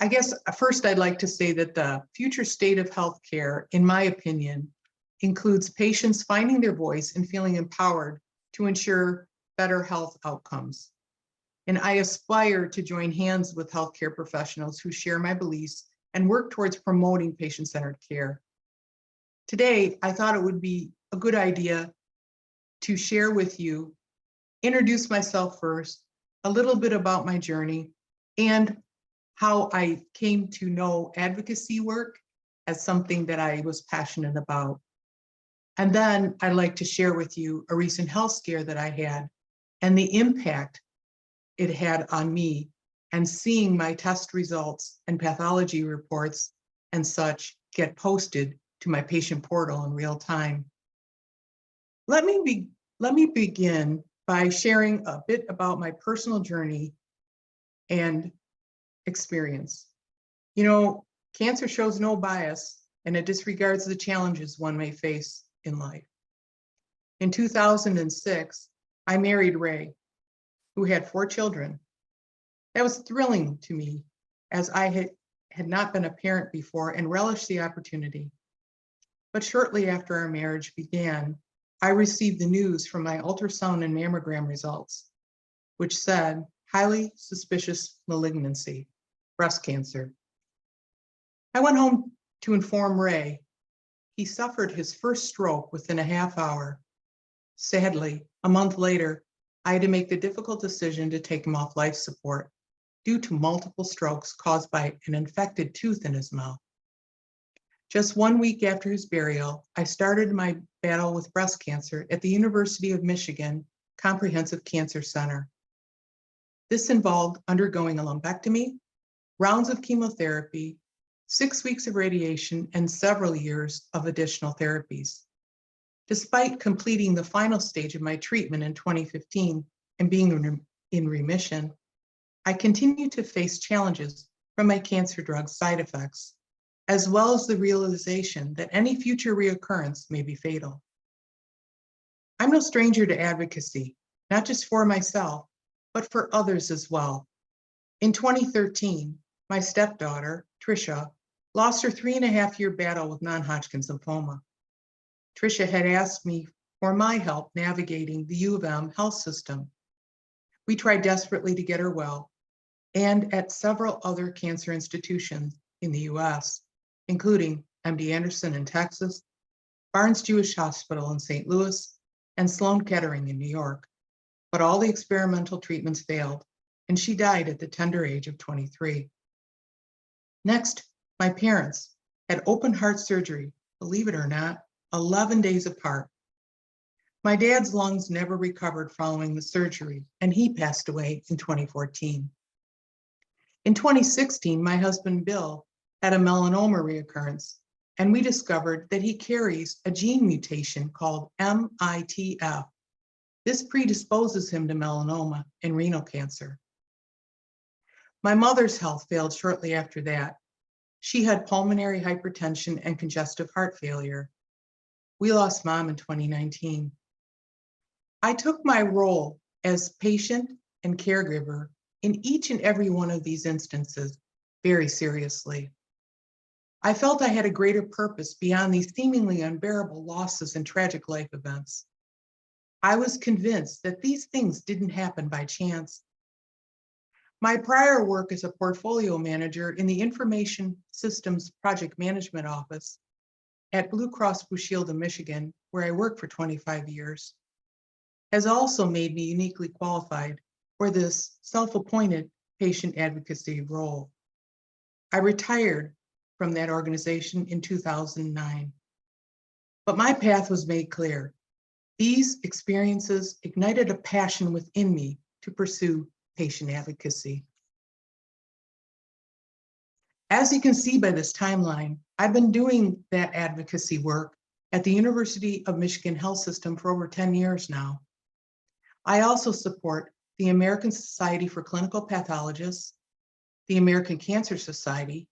I guess first I'd like to say that the future state of healthcare, in my opinion, includes patients finding their voice and feeling empowered to ensure better health outcomes. And I aspire to join hands with healthcare professionals who share my beliefs and work towards promoting patient-centered care. Today, I thought it would be a good idea to share with you, introduce myself first, a little bit about my journey, and how I came to know advocacy work as something that I was passionate about. And then I'd like to share with you a recent health scare that I had and the impact it had on me, and seeing my test results and pathology reports and such get posted to my patient portal in real time. Let me begin by sharing a bit about my personal journey and experience. You know, cancer shows no bias, and it disregards the challenges one may face in life. In 2006, I married Ray, who had 4 children. That was thrilling to me, as I had not been a parent before and relished the opportunity. But shortly after our marriage began, I received the news from my ultrasound and mammogram results, which said highly suspicious malignancy, breast cancer. I went home to inform Ray. He suffered his first stroke within a half hour. Sadly, a month later, I had to make the difficult decision to take him off life support due to multiple strokes caused by an infected tooth in his mouth. Just 1 week after his burial, I started my battle with breast cancer at the University of Michigan Comprehensive Cancer Center. This involved undergoing a lumpectomy, rounds of chemotherapy, 6 weeks of radiation, and several years of additional therapies. Despite completing the final stage of my treatment in 2015 and being in remission, I continue to face challenges from my cancer drug side effects, as well as the realization that any future reoccurrence may be fatal. I'm no stranger to advocacy, not just for myself, but for others as well. In 2013, my stepdaughter, Tricia, lost her 3.5-year battle with non-Hodgkin's lymphoma. Tricia had asked me for my help navigating the U of M health system. We tried desperately to get her well, and at several other cancer institutions in the US, including MD Anderson in Texas, Barnes Jewish Hospital in St. Louis, and Sloan Kettering in New York. But all the experimental treatments failed, and she died at the tender age of 23. Next, my parents had open heart surgery, believe it or not, 11 days apart. My dad's lungs never recovered following the surgery, and he passed away in 2014. In 2016, my husband, Bill, had a melanoma reoccurrence, and we discovered that he carries a gene mutation called MITF. This predisposes him to melanoma and renal cancer. My mother's health failed shortly after that. She had pulmonary hypertension and congestive heart failure. We lost Mom in 2019. I took my role as patient and caregiver in each and every one of these instances very seriously. I felt I had a greater purpose beyond these seemingly unbearable losses and tragic life events. I was convinced that these things didn't happen by chance. My prior work as a portfolio manager in the Information Systems Project Management Office at Blue Cross Blue Shield of Michigan, where I worked for 25 years, has also made me uniquely qualified for this self-appointed patient advocacy role. I retired from that organization in 2009, but my path was made clear. These experiences ignited a passion within me to pursue patient advocacy. As you can see by this timeline, I've been doing that advocacy work at the University of Michigan Health System for over 10 years now. I also support the American Society for Clinical Pathologists, the American Cancer Society,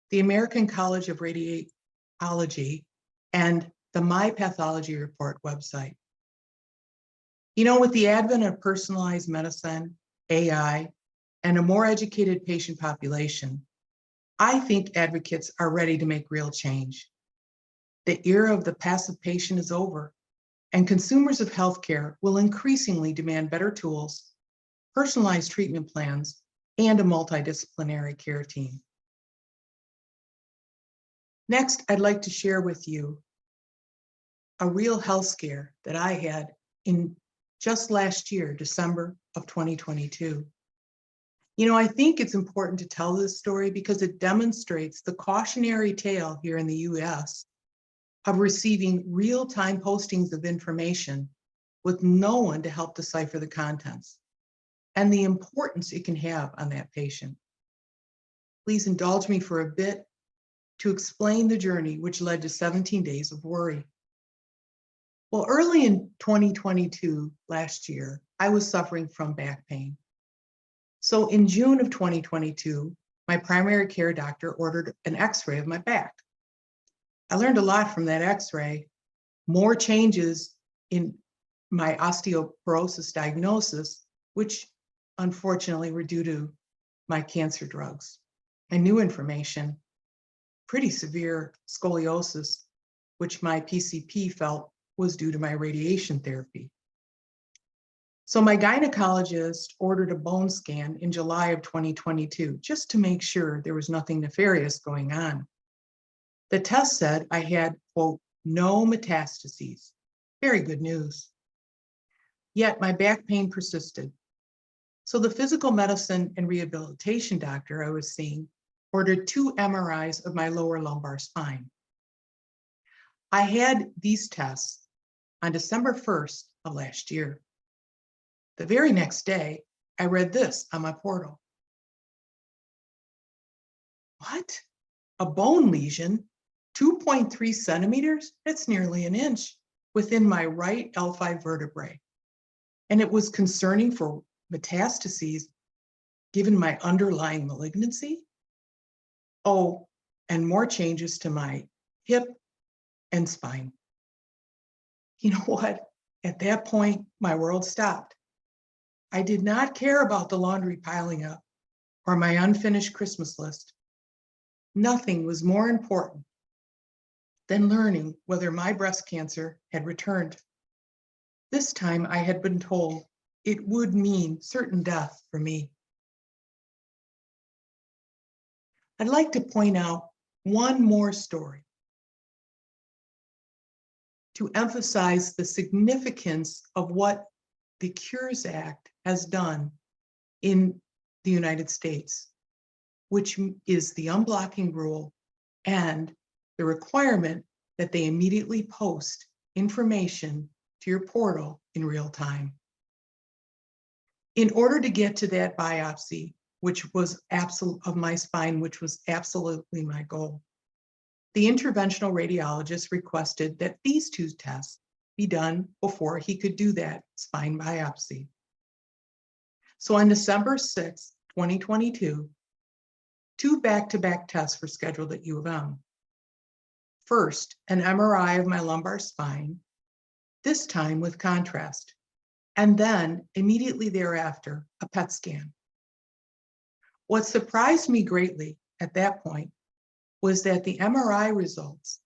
the American College of Radiology, and the My Pathology Report website. You know, with the advent of personalized medicine, AI, and a more educated patient population, I think advocates are ready to make real change. The era of the passive patient is over, and consumers of healthcare will increasingly demand better tools, personalized treatment plans, and a multidisciplinary care team. Next, I'd like to share with you a real health scare that I had in just last year, December of 2022. I think it's important to tell this story because it demonstrates the cautionary tale here in the US of receiving real-time postings of information with no one to help decipher the contents and the importance it can have on that patient. Please indulge me for a bit to explain the journey which led to 17 days of worry. Well, early in 2022, last year, I was suffering from back pain. So in June of 2022, my primary care doctor ordered an X-ray of my back. I learned a lot from that X-ray, more changes in my osteoporosis diagnosis, which unfortunately were due to my cancer drugs, and new information, pretty severe scoliosis, which my PCP felt was due to my radiation therapy. So my gynecologist ordered a bone scan in July of 2022, just to make sure there was nothing nefarious going on. The test said I had, quote, no metastases. Very good news. Yet my back pain persisted. So the physical medicine and rehabilitation doctor I was seeing ordered 2 MRIs of my lower lumbar spine. I had these tests on December 1st of last year. The very next day, I read this on my portal. What? A bone lesion, 2.3 centimeters? That's nearly an inch within my right L5 vertebrae. And it was concerning for metastases given my underlying malignancy. Oh, and more changes to my hip and spine. You know what? At that point, my world stopped. I did not care about the laundry piling up or my unfinished Christmas list. Nothing was more important than learning whether my breast cancer had returned. This time I had been told it would mean certain death for me. I'd like to point out one more story to emphasize the significance of what the CURES Act has done in the United States, which is the unblocking rule and the requirement that they immediately post information to your portal in real time. In order to get to that biopsy, which was of my spine, which was absolutely my goal, the interventional radiologist requested that these 2 tests be done before he could do that spine biopsy. So on December 6th, 2022, 2 back-to-back tests were scheduled at U of M. First, an MRI of my lumbar spine, this time with contrast, and then immediately thereafter, a PET scan. What surprised me greatly at that point was that the MRI results,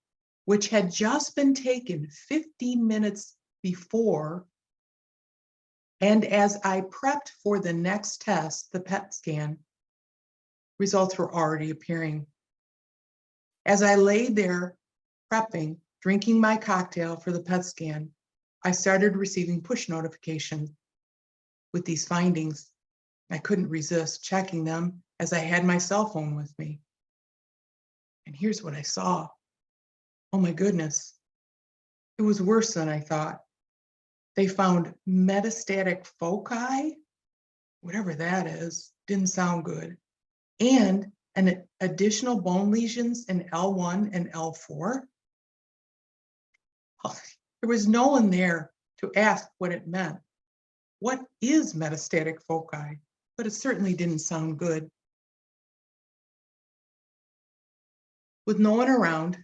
which had just been taken 15 minutes before, and as I prepped for the next test, the PET scan, results were already appearing. As I lay there prepping, drinking my cocktail for the PET scan, I started receiving push notifications with these findings. I couldn't resist checking them as I had my cell phone with me. And here's what I saw. Oh my goodness. It was worse than I thought. They found metastatic foci, whatever that is, didn't sound good, and an additional bone lesions in L1 and L4. Oh, there was no one there to ask what it meant. What is metastatic foci? But it certainly didn't sound good. With no one around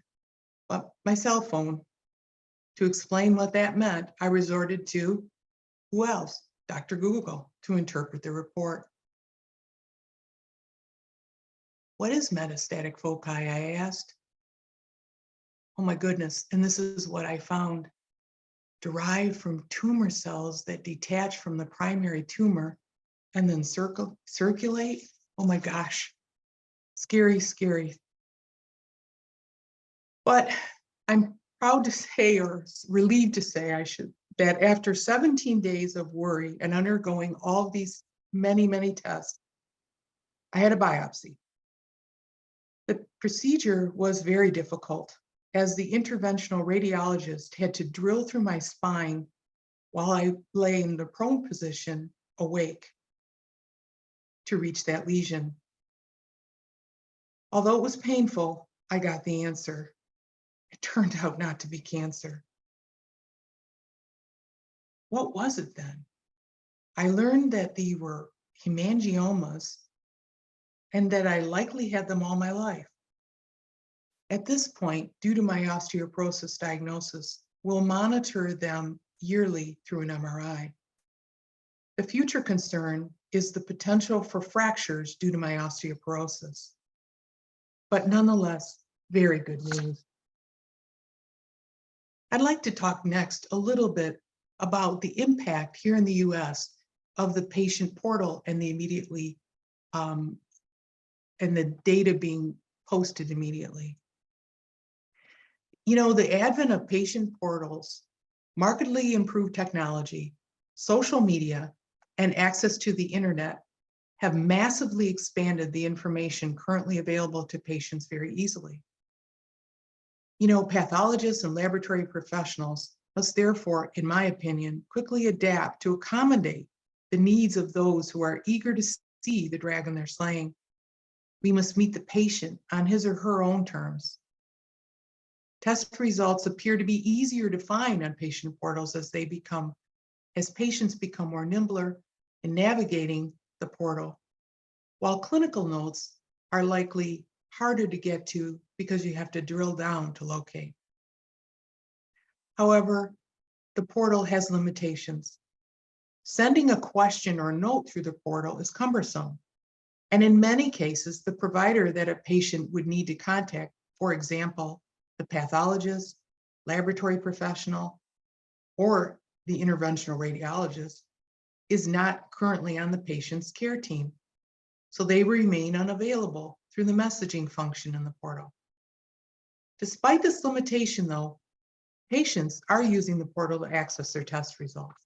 but my cell phone to explain what that meant, I resorted to, who else? Dr. Google, to interpret the report. What is metastatic foci? I asked. Oh my goodness, and this is what I found. Derived from tumor cells that detach from the primary tumor and then circulate. Oh my gosh, scary, scary. But I'm proud to say, or relieved to say, that after 17 days of worry and undergoing all these many, many tests, I had a biopsy. The procedure was very difficult, as the interventional radiologist had to drill through my spine while I lay in the prone position, awake, to reach that lesion. Although it was painful, I got the answer. It turned out not to be cancer. What was it then? I learned that they were hemangiomas and that I likely had them all my life. At this point, due to my osteoporosis diagnosis, we'll monitor them yearly through an MRI. The future concern is the potential for fractures due to my osteoporosis. But nonetheless, very good news. I'd like to talk next a little bit about the impact here in the US of the patient portal and the data being posted immediately. You know, the advent of patient portals, markedly improved technology, social media, and access to the internet have massively expanded the information currently available to patients very easily. You know, pathologists and laboratory professionals must therefore, in my opinion, quickly adapt to accommodate the needs of those who are eager to see the dragon they're slaying. We must meet the patient on his or her own terms. Test results appear to be easier to find on patient portals as patients become more nimbler in navigating the portal, while clinical notes are likely harder to get to because you have to drill down to locate. However, the portal has limitations. Sending a question or note through the portal is cumbersome. And in many cases, the provider that a patient would need to contact, for example, the pathologist, laboratory professional, or the interventional radiologist, is not currently on the patient's care team. So they remain unavailable through the messaging function in the portal. Despite this limitation, though, patients are using the portal to access their test results.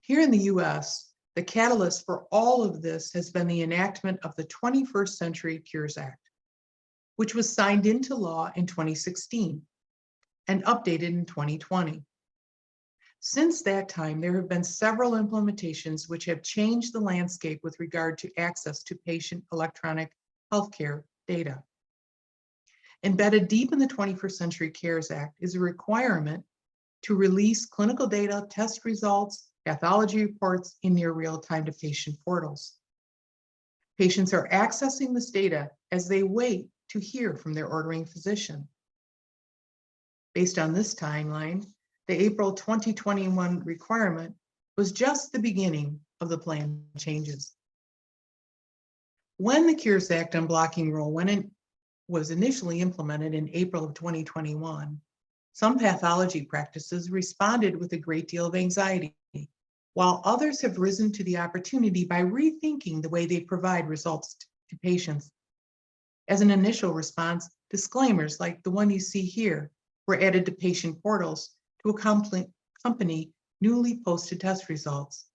Here in the US, the catalyst for all of this has been the enactment of the 21st Century CURES Act, which was signed into law in 2016 and updated in 2020. Since that time, there have been several implementations which have changed the landscape with regard to access to patient electronic healthcare data. Embedded deep in the 21st Century CARES Act is a requirement to release clinical data, test results, pathology reports in near real time to patient portals. Patients are accessing this data as they wait to hear from their ordering physician. Based on this timeline, the April 2021 requirement was just the beginning of the planned changes. When the CURES Act unblocking rule was initially implemented in April of 2021, some pathology practices responded with a great deal of anxiety, while others have risen to the opportunity by rethinking the way they provide results to patients. As an initial response, disclaimers like the one you see here were added to patient portals to accompany newly posted test results.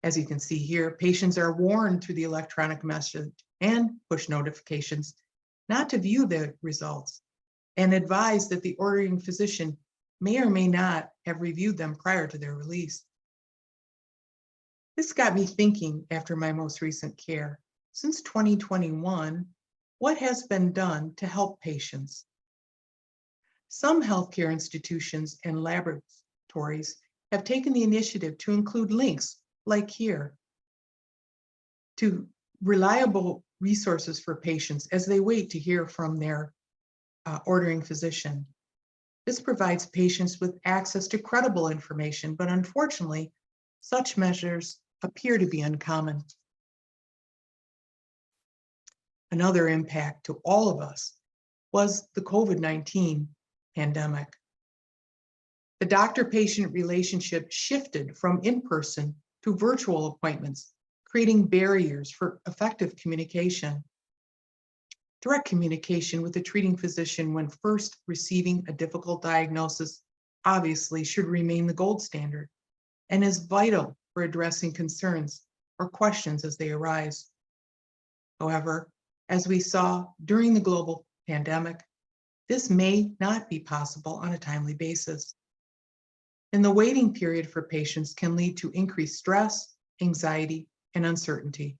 As you can see here, patients are warned through the electronic message and push notifications not to view the results and advised that the ordering physician may or may not have reviewed them prior to their release. This got me thinking after my most recent care. Since 2021, what has been done to help patients? Some healthcare institutions and laboratories have taken the initiative to include links, like here, to reliable resources for patients as they wait to hear from their ordering physician. This provides patients with access to credible information, but unfortunately, such measures appear to be uncommon. Another impact to all of us was the COVID-19 pandemic. The doctor-patient relationship shifted from in-person to virtual appointments, creating barriers for effective communication. Direct communication with the treating physician when first receiving a difficult diagnosis obviously should remain the gold standard and is vital for addressing concerns or questions as they arise. However, as we saw during the global pandemic, this may not be possible on a timely basis. And the waiting period for patients can lead to increased stress, anxiety, and uncertainty.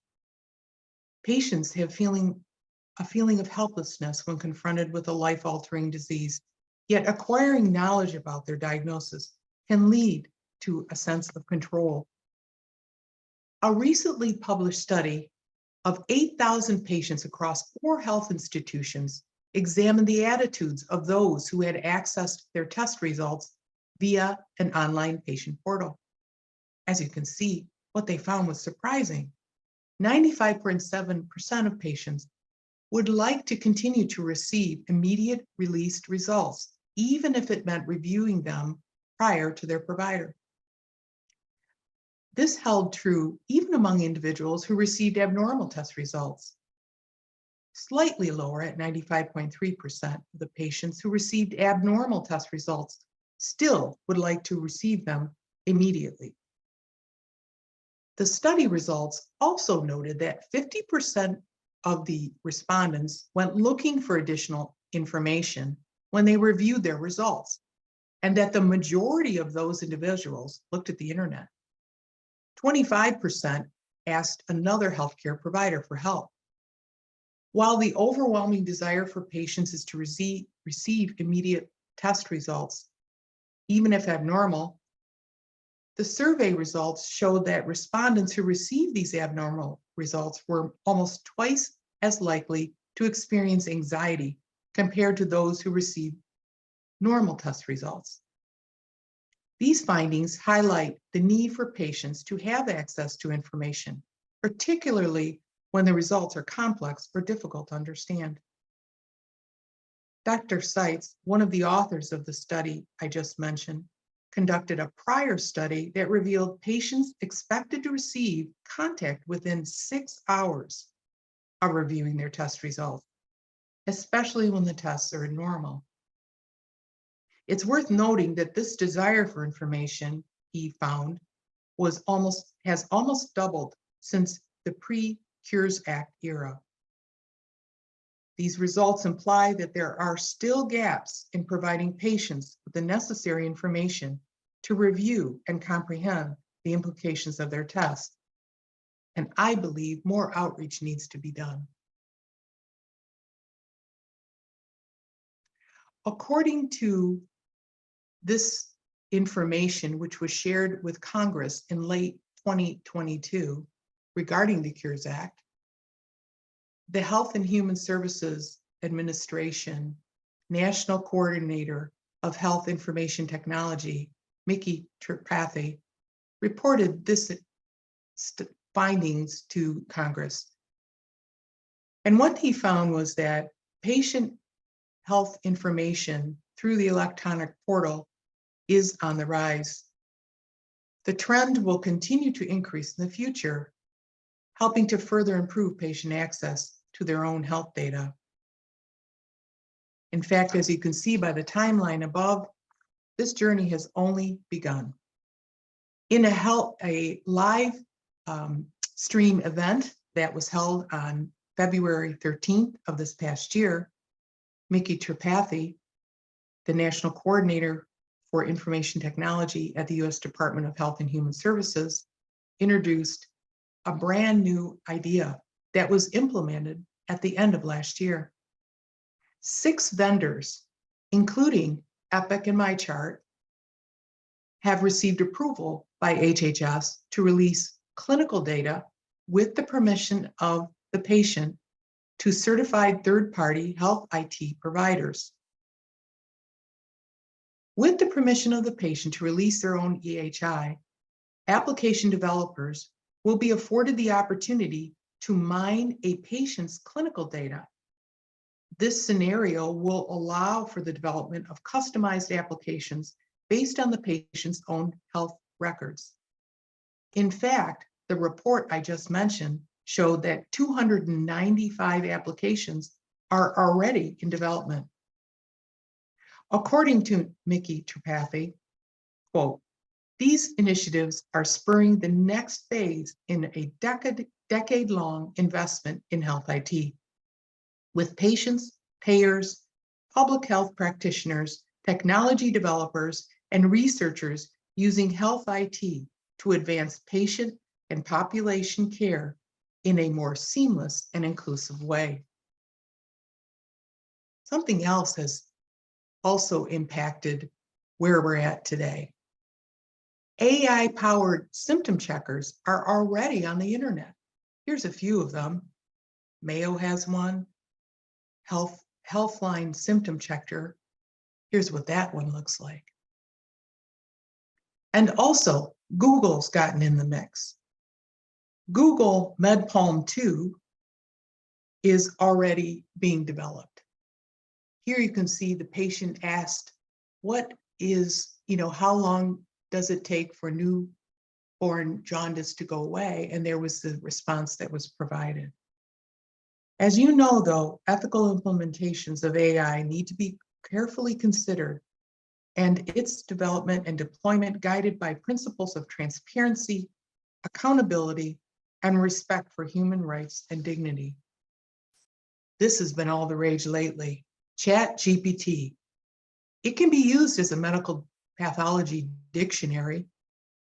Patients have a feeling of helplessness when confronted with a life-altering disease, yet acquiring knowledge about their diagnosis can lead to a sense of control. A recently published study of 8,000 patients across 4 health institutions examined the attitudes of those who had accessed their test results via an online patient portal. As you can see, what they found was surprising. 95.7% of patients would like to continue to receive immediate released results, even if it meant reviewing them prior to their provider. This held true even among individuals who received abnormal test results. Slightly lower at 95.3% of the patients who received abnormal test results still would like to receive them immediately. The study results also noted that 50% of the respondents went looking for additional information when they reviewed their results, and that the majority of those individuals looked at the internet. 25% asked another healthcare provider for help. While the overwhelming desire for patients is to receive immediate test results, even if abnormal, the survey results showed that respondents who received these abnormal results were almost twice as likely to experience anxiety compared to those who received normal test results. These findings highlight the need for patients to have access to information, particularly when the results are complex or difficult to understand. Dr. Seitz, one of the authors of the study I just mentioned, conducted a prior study that revealed patients expected to receive contact within 6 hours of reviewing their test results, especially when the tests are normal. It's worth noting that this desire for information, he found, has almost doubled since the pre-CURES Act era. These results imply that there are still gaps in providing patients with the necessary information to review and comprehend the implications of their test. And I believe more outreach needs to be done. According to this information, which was shared with Congress in late 2022 regarding the CURES Act, the Health and Human Services Administration National Coordinator of Health Information Technology, Michele Mitchell, reported this findings to Congress. And what he found was that patient health information through the electronic portal is on the rise. The trend will continue to increase in the future, helping to further improve patient access to their own health data. In fact, as you can see by the timeline above, this journey has only begun. In a live stream event that was held on February 13th of this past year, Michele Mitchell, the National Coordinator for Information Technology at the U.S. Department of Health and Human Services, introduced a brand new idea that was implemented at the end of last year. 6 vendors, including Epic and MyChart, have received approval by HHS to release clinical data with the permission of the patient to certified third-party health IT providers. With the permission of the patient to release their own EHI, application developers will be afforded the opportunity to mine a patient's clinical data. This scenario will allow for the development of customized applications based on the patient's own health records. In fact, the report I just mentioned showed that 295 applications are already in development. According to Mickey Tripathi, quote, "These initiatives are spurring the next phase in a decade-long investment in health IT, with patients, payers, public health practitioners, technology developers, and researchers using health IT to advance patient and population care in a more seamless and inclusive way." Something else has also impacted where we're at today. AI-powered symptom checkers are already on the internet. Here's a few of them. Mayo has one. Healthline symptom checker. Here's what that one looks like. And also, Google's gotten in the mix. Google MedPalm 2 is already being developed. Here you can see the patient asked, what is, how long does it take for newborn jaundice to go away? And there was the response that was provided. As you know, though, ethical implementations of AI need to be carefully considered, and its development and deployment guided by principles of transparency, accountability, and respect for human rights and dignity. This has been all the rage lately. ChatGPT. It can be used as a medical pathology dictionary.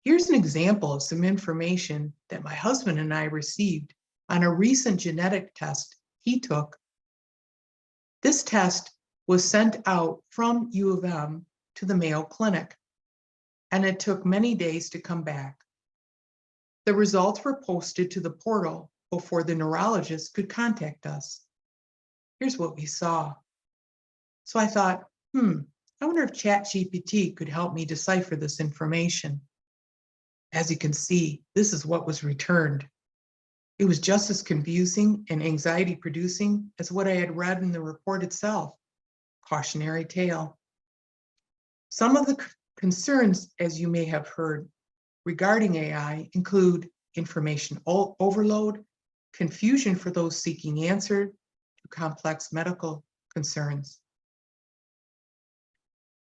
Here's an example of some information that my husband and I received on a recent genetic test he took. This test was sent out from U of M to the Mayo Clinic, and it took many days to come back. The results were posted to the portal before the neurologist could contact us. Here's what we saw. So I thought, I wonder if ChatGPT could help me decipher this information. As you can see, this is what was returned. It was just as confusing and anxiety-producing as what I had read in the report itself. Cautionary tale. Some of the concerns, as you may have heard, regarding AI include information overload, confusion for those seeking answer to complex medical concerns.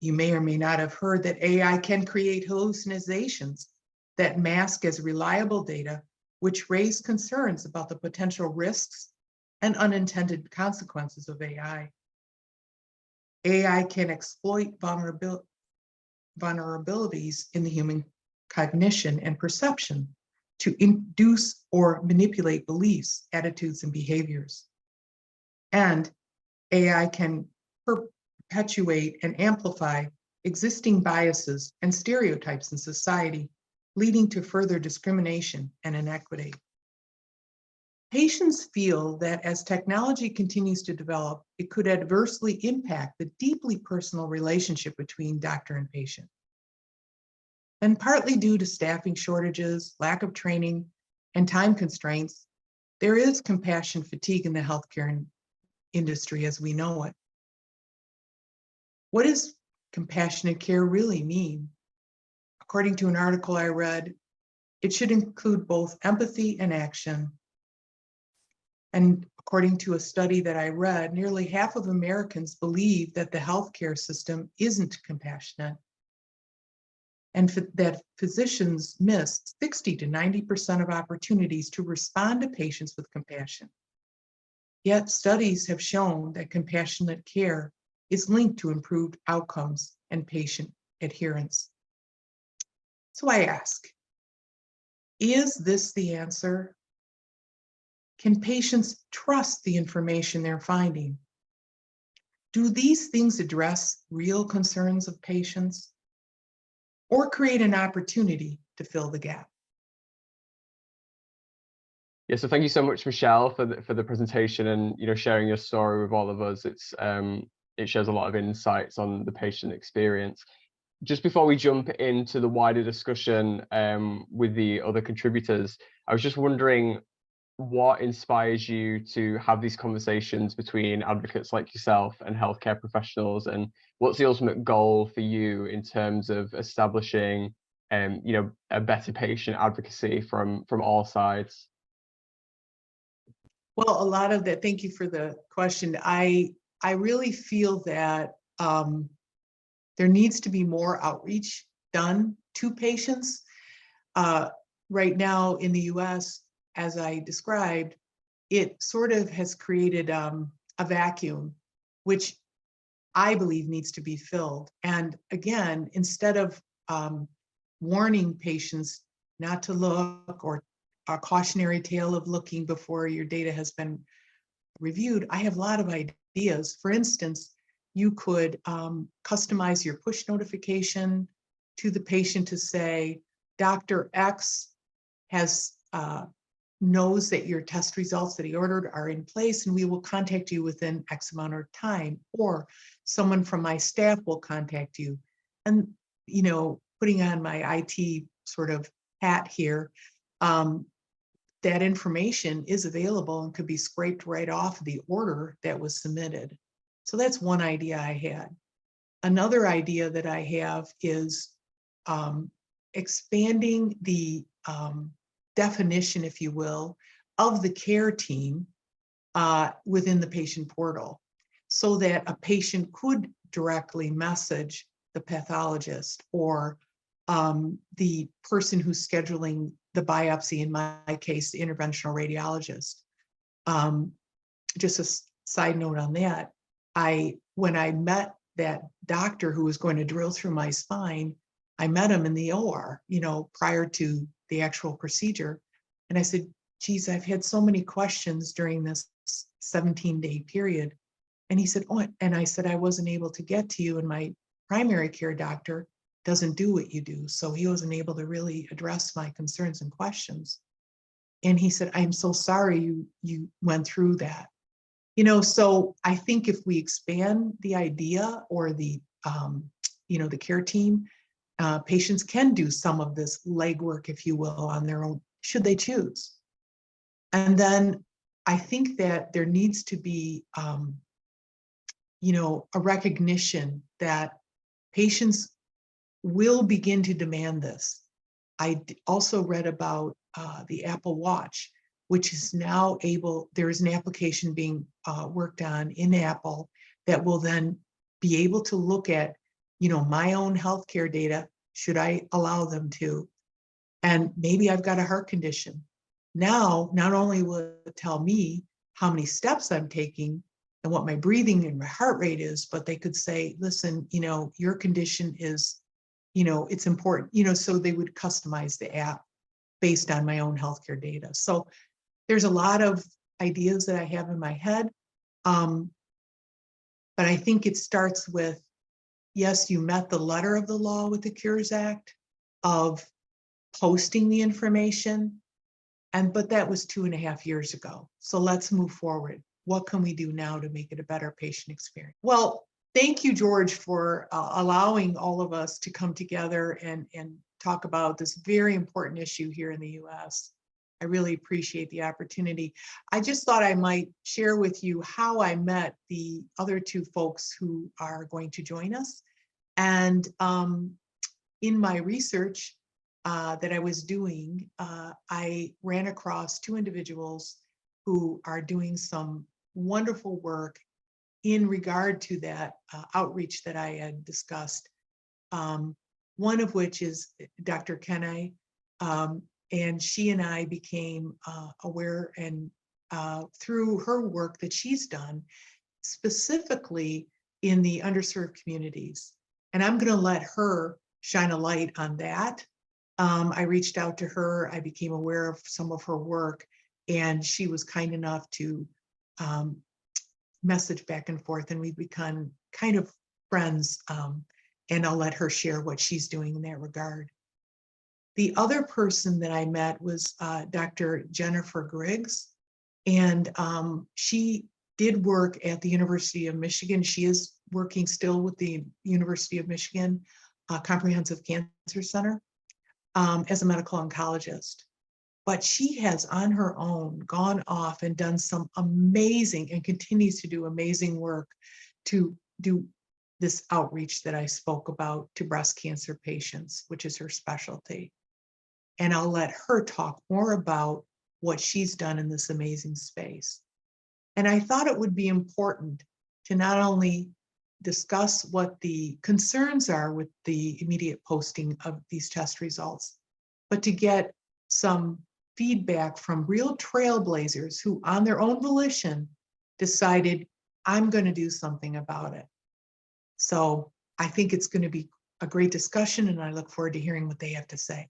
You may or may not have heard that AI can create hallucinations that mask as reliable data, which raise concerns about the potential risks and unintended consequences of AI. AI can exploit vulnerabilities in the human cognition and perception to induce or manipulate beliefs, attitudes, and behaviors. And AI can perpetuate and amplify existing biases and stereotypes in society, leading to further discrimination and inequity. Patients feel that as technology continues to develop, it could adversely impact the deeply personal relationship between doctor and patient. And partly due to staffing shortages, lack of training, and time constraints, there is compassion fatigue in the healthcare industry as we know it. What does compassionate care really mean? According to an article I read, it should include both empathy and action. And according to a study that I read, nearly half of Americans believe that the healthcare system isn't compassionate, and that physicians miss 60 to 90% of opportunities to respond to patients with compassion. Yet studies have shown that compassionate care is linked to improved outcomes and patient adherence. So I ask, is this the answer? Can patients trust the information they're finding? Do these things address real concerns of patients or create an opportunity to fill the gap? Yeah, so thank you so much, Michelle, for the presentation and sharing your story with all of us. It shows a lot of insights on the patient experience. Just before we jump into the wider discussion with the other contributors, I was just wondering, what inspires you to have these conversations between advocates like yourself and healthcare professionals, and what's the ultimate goal for you in terms of establishing a better patient advocacy from all sides? Well, a lot of that, thank you for the question. I really feel that there needs to be more outreach done to patients. Right now in the US, as I described, it sort of has created a vacuum, which I believe needs to be filled. And again, instead of warning patients not to look, or a cautionary tale of looking before your data has been reviewed, I have a lot of ideas. For instance, you could customize your push notification to the patient to say, Dr. X has knows that your test results that he ordered are in place, and we will contact you within X amount of time, or someone from my staff will contact you. And, you know, putting on my IT sort of hat here, that information is available and could be scraped right off the order that was submitted. So that's one idea I had. Another idea that I have is expanding the definition, if you will, of the care team within the patient portal, so that a patient could directly message the pathologist or the person who's scheduling the biopsy, in my case, the interventional radiologist. Just a side note on that, when I met that doctor who was going to drill through my spine, I met him in the OR, you know, prior to the actual procedure. And I said, geez, I've had so many questions during this 17-day period. And he said, oh, and I said, I wasn't able to get to you, and my primary care doctor doesn't do what you do. So he wasn't able to really address my concerns and questions. And he said, I'm so sorry you went through that. You know, so I think if we expand the idea, or the, the care team, patients can do some of this legwork, if you will, on their own, should they choose. And then I think that there needs to be, a recognition that patients will begin to demand this. I also read about the Apple Watch, which is now able, there is an application being worked on in Apple that will then be able to look at, my own healthcare data, should I allow them to, and maybe I've got a heart condition. Now, not only will it tell me how many steps I'm taking and what my breathing and my heart rate is, but they could say, listen, your condition is, it's important, so they would customize the app based on my own healthcare data. So there's a lot of ideas that I have in my head. But I think it starts with, yes, you met the letter of the law with the CURES Act of posting the information, but that was 2.5 years ago. So let's move forward. What can we do now to make it a better patient experience? Well, thank you, George, for allowing all of us to come together and talk about this very important issue here in the US. I really appreciate the opportunity. I just thought I might share with you how I met the other two folks who are going to join us. And in my research that I was doing, I ran across two individuals who are doing some wonderful work in regard to that outreach that I had discussed. One of which is Dr. Kenai, and she and I became aware, and through her work that she's done, specifically in the underserved communities. And I'm going to let her shine a light on that. I reached out to her, I became aware of some of her work, and she was kind enough to message back and forth, and we've become kind of friends. And I'll let her share what she's doing in that regard. The other person that I met was Dr. Jennifer Griggs, and she did work at the University of Michigan. She is working still with the University of Michigan Comprehensive Cancer Center as a medical oncologist. but she has on her own gone off and done some amazing and continues to do amazing work to do this outreach that I spoke about to breast cancer patients, which is her specialty. And I'll let her talk more about what she's done in this amazing space. And I thought it would be important to not only discuss what the concerns are with the immediate posting of these test results, but to get some feedback from real trailblazers who, on their own volition, decided, I'm going to do something about it. So I think it's going to be a great discussion, and I look forward to hearing what they have to say.